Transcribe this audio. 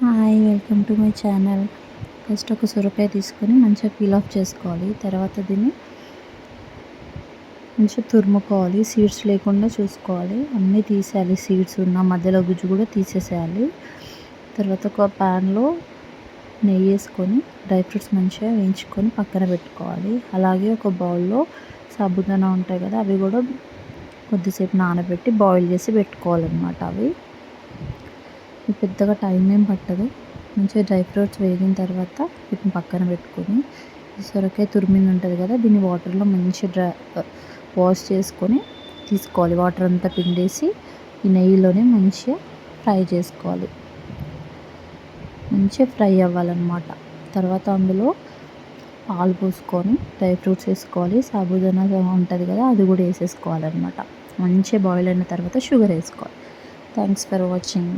Hi, welcome to my channel. First ఒక సొరకాయ తీసుకొని మంచిగా పీల్ ఆఫ్ చేసుకోవాలి. తర్వాత దీన్ని మంచిగా తురుముకోవాలి. సీడ్స్ లేకుండా చూసుకోవాలి. అన్నీ తీసేయాలి, సీడ్స్ ఉన్న మధ్యలో గుజ్జు కూడా తీసేసేయాలి. తర్వాత ఒక ప్యాన్లో నెయ్యి వేసుకొని డ్రై ఫ్రూట్స్ మంచిగా వేయించుకొని పక్కన పెట్టుకోవాలి. అలాగే ఒక బౌల్లో సాబుదానా ఉంటాయి కదా, అవి కూడా కొద్దిసేపు నానబెట్టి బాయిల్ చేసి పెట్టుకోవాలన్నమాట. అవి పెద్దగా టైం ఏం పట్టదు. మంచిగా డ్రై ఫ్రూట్స్ వేగిన తర్వాత వీటిని పక్కన పెట్టుకొని సొరకాయ తురిమింది ఉంటుంది కదా, దీన్ని వాటర్లో మంచిగా వాష్ చేసుకొని తీసుకోవాలి. వాటర్ అంతా పిండేసి ఈ నెయ్యిలోనే మంచిగా ఫ్రై చేసుకోవాలి. మంచిగా ఫ్రై అవ్వాలన్నమాట. తర్వాత అందులో పాలు పోసుకొని డ్రై ఫ్రూట్స్ వేసుకోవాలి. సాబుదానా ఉంటుంది కదా, అది కూడా వేసేసుకోవాలన్నమాట. మంచిగా బాయిల్ అయిన తర్వాత షుగర్ వేసుకోవాలి. Thanks for watching.